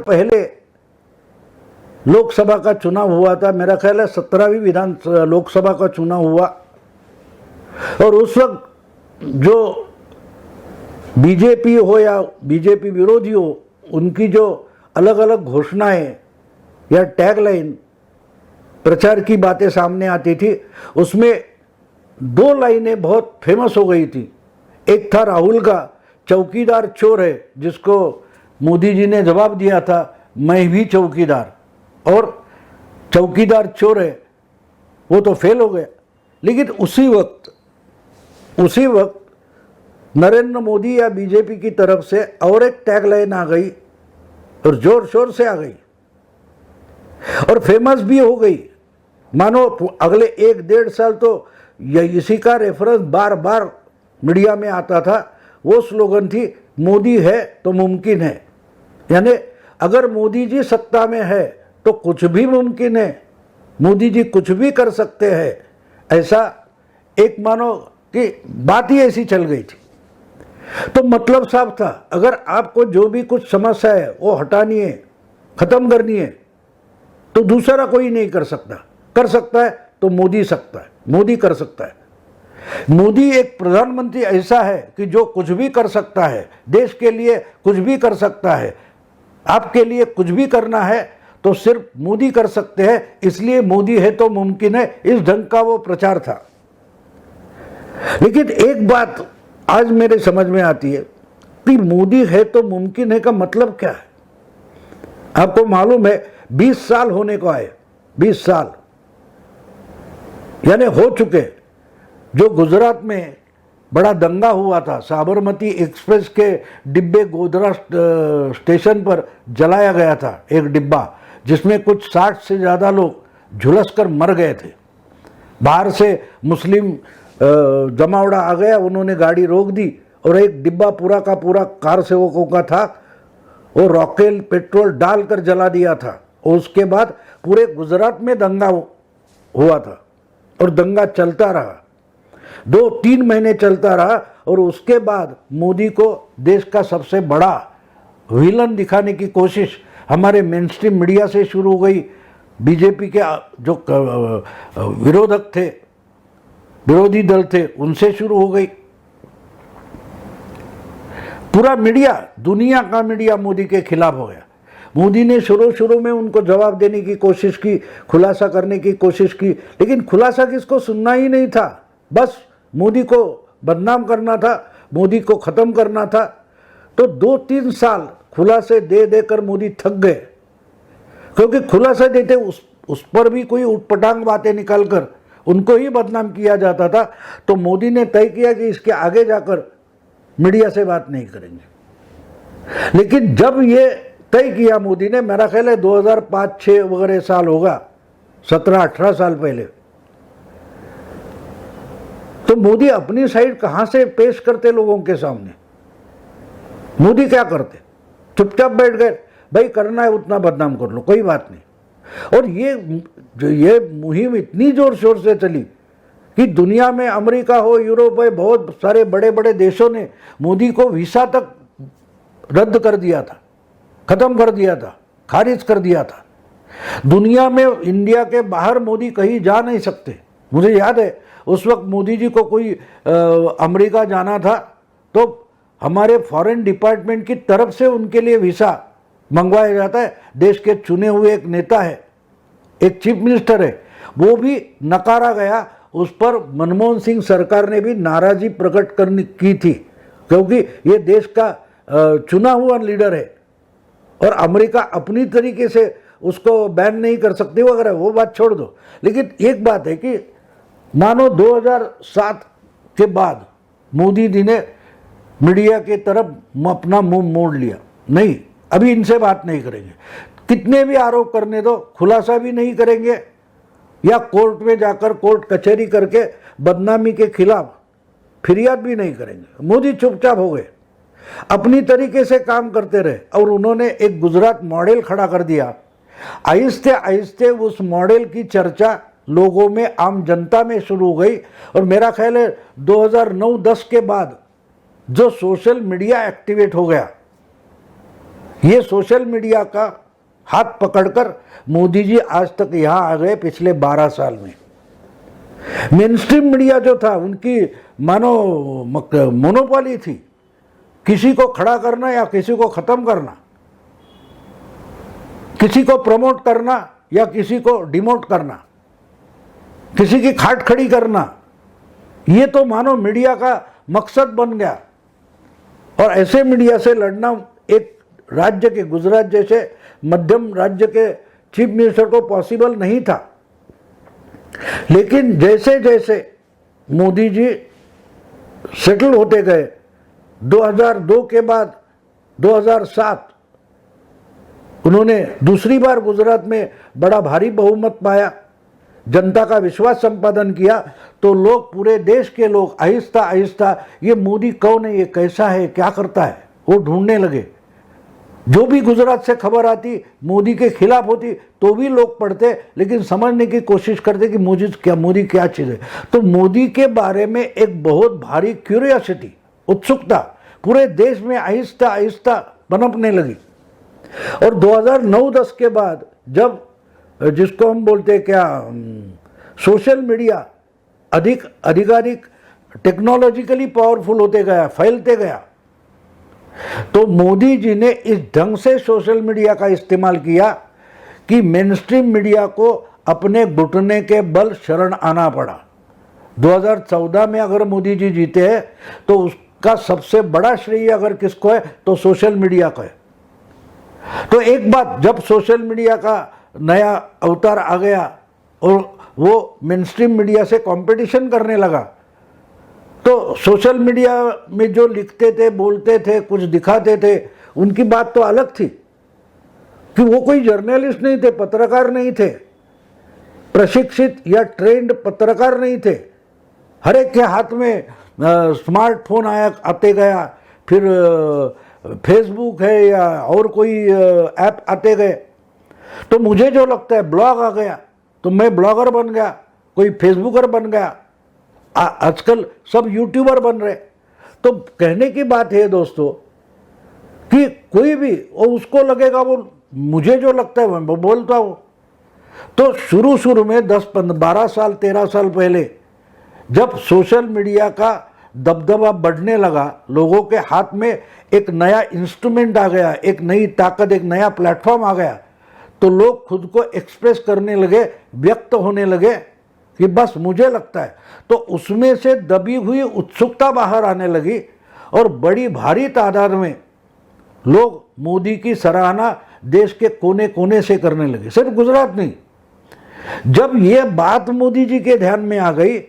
पहले लोकसभा का चुनाव हुआ था, मेरा ख्याल है 17वीं लोकसभा का चुनाव हुआ, और उस वक्त जो बीजेपी हो या बीजेपी विरोधी हो, उनकी जो अलग अलग घोषणाएं या टैगलाइन प्रचार की बातें सामने आती थी, उसमें दो लाइनें बहुत फेमस हो गई थी। एक था राहुल का, चौकीदार चोर है, जिसको मोदी जी ने जवाब दिया था मैं भी चौकीदार, और चौकीदार चोर है, वो तो फेल हो गया। लेकिन उसी वक्त नरेंद्र मोदी या बीजेपी की तरफ से और एक टैगलाइन आ गई, और जोर शोर से आ गई और फेमस भी हो गई। मानो अगले 1-1.5 साल तो इसी का रेफरेंस बार बार मीडिया में आता था। वो स्लोगन थी, मोदी है तो मुमकिन है। यानी अगर मोदी जी सत्ता में है तो कुछ भी मुमकिन है, मोदी जी कुछ भी कर सकते हैं। ऐसा एक मानो कि बात ही ऐसी चल गई थी। तो मतलब साफ था, अगर आपको जो भी कुछ समस्या है वो हटानी है, खत्म करनी है, तो दूसरा कोई नहीं कर सकता। कर सकता है तो मोदी कर सकता है। मोदी एक प्रधानमंत्री ऐसा है कि जो कुछ भी कर सकता है, देश के लिए कुछ भी कर सकता है। आपके लिए कुछ भी करना है तो सिर्फ मोदी कर सकते हैं, इसलिए मोदी है तो मुमकिन है, इस ढंग का वो प्रचार था। लेकिन एक बात आज मेरे समझ में आती है कि मोदी है तो मुमकिन है का मतलब क्या है। आपको मालूम है 20 साल होने को आए, 20 साल यानी हो चुके। जो गुजरात में बड़ा दंगा हुआ था, साबरमती एक्सप्रेस के डिब्बे गोधरा स्टेशन पर जलाया गया था, एक डिब्बा जिसमें कुछ 60 से ज़्यादा लोग झुलस कर मर गए थे। बाहर से मुस्लिम जमावड़ा आ गया, उन्होंने गाड़ी रोक दी और एक डिब्बा पूरा का पूरा कार सेवकों का था, वो रॉकेल पेट्रोल डालकर जला दिया था। और उसके बाद पूरे गुजरात में दंगा हुआ था और दंगा चलता रहा, 2-3 महीने चलता रहा। और उसके बाद मोदी को देश का सबसे बड़ा विलन दिखाने की कोशिश हमारे मेन स्ट्रीम मीडिया से शुरू हो गई। बीजेपी के जो विरोधक थे, विरोधी दल थे, उनसे शुरू हो गई। पूरा मीडिया, दुनिया का मीडिया मोदी के खिलाफ हो गया। मोदी ने शुरू में उनको जवाब देने की कोशिश की, खुलासा करने की कोशिश की, लेकिन खुलासा किसको सुनना ही नहीं था। बस मोदी को बदनाम करना था, मोदी को ख़त्म करना था। तो 2-3 साल खुलासे दे देकर मोदी थक गए, क्योंकि खुलासा देते उस पर भी कोई उटपटांग बातें निकालकर उनको ही बदनाम किया जाता था। तो मोदी ने तय किया कि इसके आगे जाकर मीडिया से बात नहीं करेंगे। लेकिन जब ये तय किया मोदी ने, मेरा ख्याल है 2005-6 वगैरह साल होगा, 17-18 साल पहले, तो मोदी अपनी साइड कहां से पेश करते लोगों के सामने। मोदी क्या करते, चुपचाप बैठ गए, भाई करना है उतना बदनाम कर लो, कोई बात नहीं। और ये मुहिम इतनी जोर शोर से चली कि दुनिया में अमेरिका हो, यूरोप हो, बहुत सारे बड़े बड़े देशों ने मोदी को वीसा तक रद्द कर दिया था, खत्म कर दिया था, खारिज कर दिया था। दुनिया में इंडिया के बाहर मोदी कहीं जा नहीं सकते। मुझे याद है उस वक्त मोदी जी को कोई अमेरिका जाना था तो हमारे फॉरेन डिपार्टमेंट की तरफ से उनके लिए वीसा मंगवाया जाता है। देश के चुने हुए एक नेता है, एक चीफ मिनिस्टर है, वो भी नकारा गया। उस पर मनमोहन सिंह सरकार ने भी नाराजगी प्रकट करनी की थी, क्योंकि ये देश का चुना हुआ लीडर है और अमेरिका अपनी तरीके से उसको बैन नहीं कर सकती वगैरह, वो बात छोड़ दो। लेकिन एक बात है कि मानो 2007 के बाद मोदी जी ने मीडिया की तरफ अपना मुंह मोड़ लिया, नहीं अभी इनसे बात नहीं करेंगे, कितने भी आरोप करने दो, खुलासा भी नहीं करेंगे या कोर्ट में जाकर कोर्ट कचहरी करके बदनामी के खिलाफ फिरियाद भी नहीं करेंगे। मोदी चुपचाप हो गए, अपनी तरीके से काम करते रहे और उन्होंने एक गुजरात मॉडल खड़ा कर दिया। आहिस्ते आहिस्ते उस मॉडल की चर्चा लोगों में, आम जनता में शुरू हो गई। और मेरा ख्याल है 2009-10 के बाद जो सोशल मीडिया एक्टिवेट हो गया, ये सोशल मीडिया का हाथ पकड़कर मोदी जी आज तक यहाँ आ गए पिछले 12 साल में। मेन स्ट्रीम मीडिया जो था उनकी मानो मोनोपोली थी, किसी को खड़ा करना या किसी को खत्म करना, किसी को प्रमोट करना या किसी को डिमोट करना, किसी की खाट खड़ी करना, ये तो मानो मीडिया का मकसद बन गया। और ऐसे मीडिया से लड़ना एक राज्य के, गुजरात जैसे मध्यम राज्य के चीफ मिनिस्टर को पॉसिबल नहीं था। लेकिन जैसे जैसे मोदी जी सेटल होते गए, 2002 के बाद 2007 उन्होंने दूसरी बार गुजरात में बड़ा भारी बहुमत पाया, जनता का विश्वास संपादन किया, तो लोग, पूरे देश के लोग आहिस्ता आहिस्ता ये मोदी कौन है, ये कैसा है, क्या करता है, वो ढूंढने लगे। जो भी गुजरात से खबर आती मोदी के खिलाफ होती तो भी लोग पढ़ते, लेकिन समझने की कोशिश करते कि मोदी क्या चीज़ है। तो मोदी के बारे में एक बहुत भारी क्यूरियोसिटी, उत्सुकता पूरे देश में आहिस्ता आहिस्ता पनपने लगी। और 2009-10 के बाद जब, जिसको हम बोलते हैं क्या, सोशल मीडिया अधिकाधिक टेक्नोलॉजिकली पावरफुल होते गया, फैलते गया, तो मोदी जी ने इस ढंग से सोशल मीडिया का इस्तेमाल किया कि मेन स्ट्रीम मीडिया को अपने घुटने के बल शरण आना पड़ा। 2014 में अगर मोदी जी जीते हैं तो उसका सबसे बड़ा श्रेय अगर किसको है तो सोशल मीडिया का है। तो एक बात, जब सोशल मीडिया का नया अवतार आ गया और वो मेन स्ट्रीम मीडिया से कंपटीशन करने लगा, तो सोशल मीडिया में जो लिखते थे, बोलते थे, कुछ दिखाते थे, उनकी बात तो अलग थी कि वो कोई जर्नलिस्ट नहीं थे, पत्रकार नहीं थे, प्रशिक्षित या ट्रेंड पत्रकार नहीं थे। हर एक के हाथ में स्मार्टफोन आते गया, फिर फेसबुक है या और कोई ऐप आते गए। तो मुझे जो लगता है, ब्लॉग आ गया तो मैं ब्लॉगर बन गया, कोई फेसबुकर बन गया, आजकल सब यूट्यूबर बन रहे। तो कहने की बात है दोस्तों कि कोई भी, वो उसको लगेगा, वो मुझे जो लगता है मैं बोलता हूँ। तो शुरू में 10-12 साल 13 साल पहले जब सोशल मीडिया का दबदबा बढ़ने लगा, लोगों के हाथ में एक नया इंस्ट्रूमेंट आ गया, एक नई ताकत, एक नया प्लेटफॉर्म आ गया, तो लोग खुद को एक्सप्रेस करने लगे, व्यक्त होने लगे कि बस मुझे लगता है। तो उसमें से दबी हुई उत्सुकता बाहर आने लगी और बड़ी भारी तादाद में लोग मोदी की सराहना देश के कोने कोने से करने लगे, सिर्फ गुजरात नहीं। जब ये बात मोदी जी के ध्यान में आ गई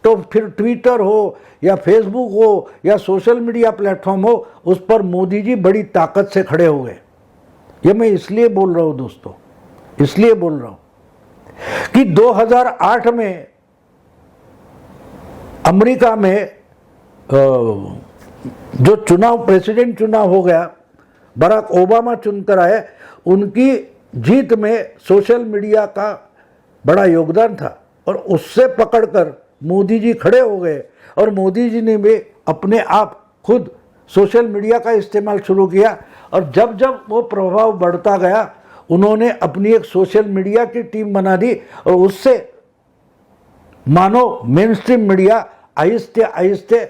तो फिर ट्विटर हो या फेसबुक हो या सोशल मीडिया प्लेटफॉर्म हो, उस पर मोदी जी बड़ी ताकत से खड़े हो गए। ये मैं इसलिए बोल रहा हूँ दोस्तों, इसलिए बोल रहा हूँ कि 2008 में अमेरिका में जो चुनाव, प्रेसिडेंट चुनाव हो गया, बराक ओबामा चुनकर आए, उनकी जीत में सोशल मीडिया का बड़ा योगदान था। और उससे पकड़कर मोदी जी खड़े हो गए और मोदी जी ने भी अपने आप खुद सोशल मीडिया का इस्तेमाल शुरू किया। और जब जब वो प्रभाव बढ़ता गया, उन्होंने अपनी एक सोशल मीडिया की टीम बना दी और उससे मानो मेन स्ट्रीम मीडिया आहिस्ते आहिस्ते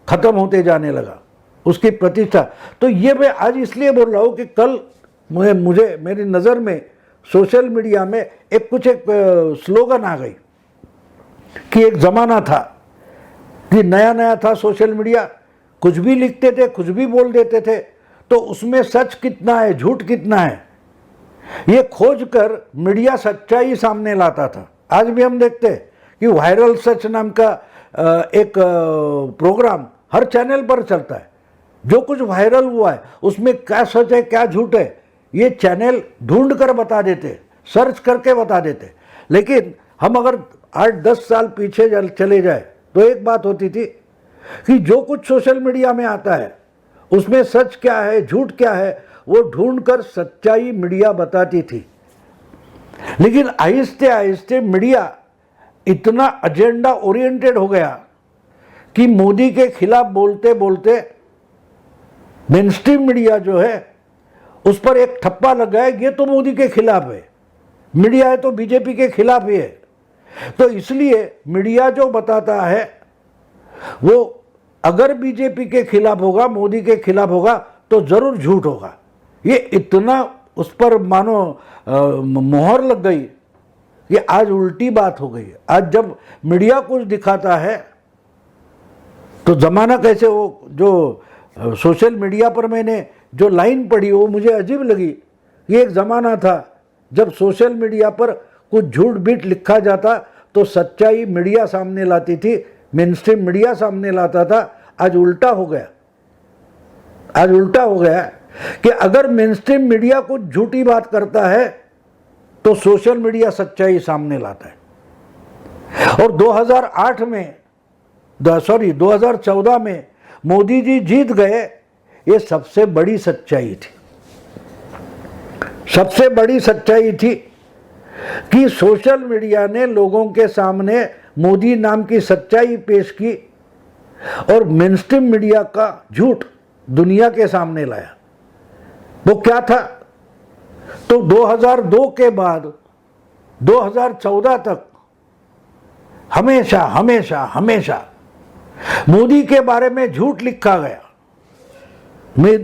खत्म होते जाने लगा, उसकी प्रतिष्ठा। तो ये मैं आज इसलिए बोल रहा हूँ कि कल मुझे मेरी नज़र में सोशल मीडिया में एक स्लोगन आ गई कि एक ज़माना था कि नया नया था सोशल मीडिया, कुछ भी लिखते थे, कुछ भी बोल देते थे, तो उसमें सच कितना है, झूठ कितना है, ये खोज कर मीडिया सच्चाई सामने लाता था। आज भी हम देखते हैं कि वायरल सच नाम का एक प्रोग्राम हर चैनल पर चलता है। जो कुछ वायरल हुआ है उसमें क्या सच है, क्या झूठ है, ये चैनल ढूंढ कर बता देते, सर्च करके बता देते। लेकिन हम अगर 8-10 साल पीछे चले जाए तो एक बात होती थी कि जो कुछ सोशल मीडिया में आता है उसमें सच क्या है, झूठ क्या है, वो ढूंढकर सच्चाई मीडिया बताती थी। लेकिन आहिस्ते आहिस्ते मीडिया इतना एजेंडा ओरिएंटेड हो गया कि मोदी के खिलाफ बोलते बोलते मेन स्ट्रीम मीडिया जो है उस पर एक ठप्पा लग गया, ये तो मोदी के खिलाफ है, मीडिया है तो बीजेपी के खिलाफ ही है। तो इसलिए मीडिया जो बताता है वो अगर बीजेपी के खिलाफ होगा, मोदी के खिलाफ होगा, तो जरूर झूठ होगा। ये इतना उस पर मानो मोहर लग गई, ये आज उल्टी बात हो गई। आज जब मीडिया कुछ दिखाता है तो जमाना कैसे, वो जो सोशल मीडिया पर मैंने जो लाइन पढ़ी वो मुझे अजीब लगी। ये एक ज़माना था जब सोशल मीडिया पर कुछ झूठ बीट लिखा जाता तो सच्चाई मीडिया सामने लाती थी, मेनस्ट्रीम मीडिया सामने लाता था। आज उल्टा हो गया। आज उल्टा हो गया कि अगर मेनस्ट्रीम मीडिया कुछ झूठी बात करता है तो सोशल मीडिया सच्चाई सामने लाता है। और 2014 में मोदी जी जीत गए, ये सबसे बड़ी सच्चाई थी। सबसे बड़ी सच्चाई थी कि सोशल मीडिया ने लोगों के सामने मोदी नाम की सच्चाई पेश की और मेनस्ट्रीम मीडिया का झूठ दुनिया के सामने लाया। वो क्या था? तो 2002 के बाद 2014 तक हमेशा हमेशा हमेशा मोदी के बारे में झूठ लिखा गया,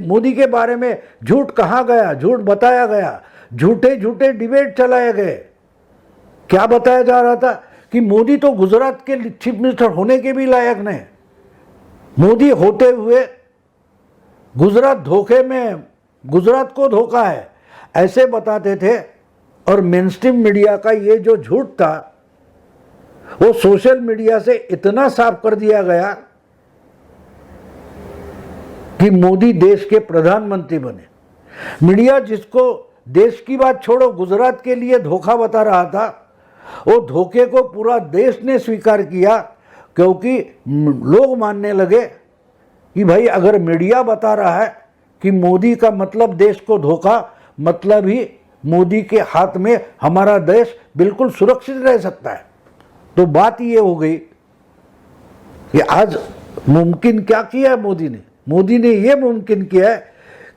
मोदी के बारे में झूठ कहा गया, झूठ बताया गया, झूठे झूठे डिबेट चलाए गए। क्या बताया जा रहा था कि मोदी तो गुजरात के चीफ मिनिस्टर होने के भी लायक नहीं, मोदी होते हुए गुजरात धोखे में, गुजरात को धोखा है, ऐसे बताते थे। और मेनस्ट्रीम मीडिया का ये जो झूठ था वो सोशल मीडिया से इतना साफ कर दिया गया कि मोदी देश के प्रधानमंत्री बने। मीडिया जिसको देश की बात छोड़ो गुजरात के लिए धोखा बता रहा था, वो धोखे को पूरा देश ने स्वीकार किया, क्योंकि लोग मानने लगे कि भाई अगर मीडिया बता रहा है कि मोदी का मतलब देश को धोखा, मतलब ही मोदी के हाथ में हमारा देश बिल्कुल सुरक्षित रह सकता है। तो बात ये हो गई कि आज मुमकिन क्या किया है मोदी ने? मोदी ने ये मुमकिन किया है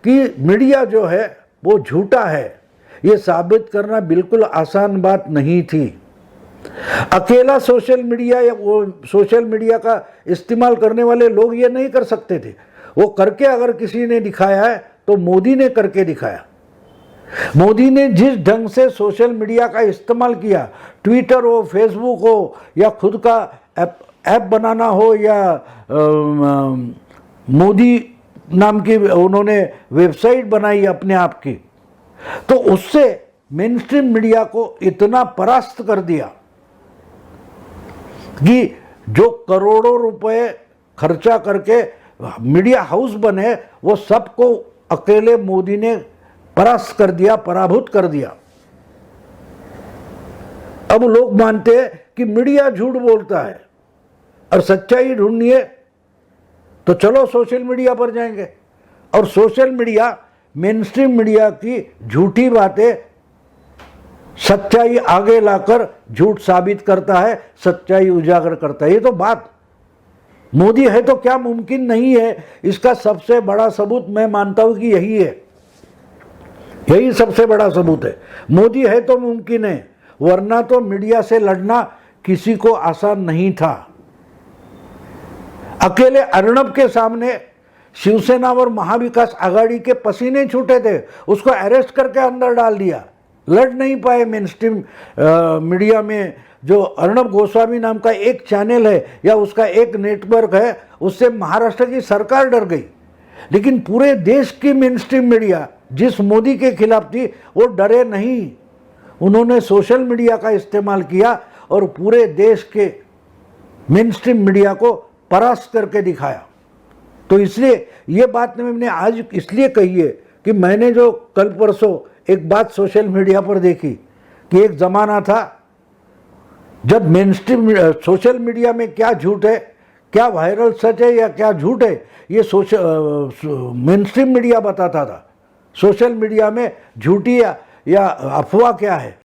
कि मीडिया जो है वो झूठा है। ये साबित करना बिल्कुल आसान बात नहीं थी। अकेला सोशल मीडिया या वो सोशल मीडिया का इस्तेमाल करने वाले लोग ये नहीं कर सकते थे। वो करके अगर किसी ने दिखाया है तो मोदी ने करके दिखाया। मोदी ने जिस ढंग से सोशल मीडिया का इस्तेमाल किया, ट्विटर हो, फेसबुक हो, या खुद का ऐप बनाना हो, या मोदी नाम की उन्होंने वेबसाइट बनाई अपने आप की, तो उससे मेनस्ट्रीम मीडिया को इतना परास्त कर दिया कि जो करोड़ों रुपए खर्चा करके मीडिया हाउस बने, वो सबको अकेले मोदी ने परास्त कर दिया, पराभूत कर दिया। अब लोग मानते हैं कि मीडिया झूठ बोलता है और सच्चाई ढूंढनी है तो चलो सोशल मीडिया पर जाएंगे, और सोशल मीडिया मेनस्ट्रीम मीडिया की झूठी बातें सच्चाई आगे लाकर झूठ साबित करता है, सच्चाई उजागर करता है। ये तो बात मोदी है तो क्या मुमकिन नहीं है, इसका सबसे बड़ा सबूत मैं मानता हूं कि यही है। यही सबसे बड़ा सबूत है। मोदी है तो मुमकिन है, वरना तो मीडिया से लड़ना किसी को आसान नहीं था। अकेले अर्नब के सामने शिवसेना और महाविकास आघाड़ी के पसीने छूटे थे, उसको अरेस्ट करके अंदर डाल दिया। लड़ नहीं पाए मेनस्ट्रीम मीडिया में। जो अर्नब गोस्वामी नाम का एक चैनल है या उसका एक नेटवर्क है, उससे महाराष्ट्र की सरकार डर गई। लेकिन पूरे देश की मेनस्ट्रीम मीडिया जिस मोदी के खिलाफ थी वो डरे नहीं। उन्होंने सोशल मीडिया का इस्तेमाल किया और पूरे देश के मेनस्ट्रीम मीडिया को परास्त करके दिखाया। तो इसलिए ये बात मैंने आज इसलिए कही है कि मैंने जो कल परसों एक बात सोशल मीडिया पर देखी कि एक ज़माना था जब मेनस्ट्रीम सोशल मीडिया में क्या झूठ है, क्या वायरल सच है या क्या झूठ है, ये मेनस्ट्रीम मीडिया बताता था। सोशल मीडिया में झूठी या अफवाह क्या है।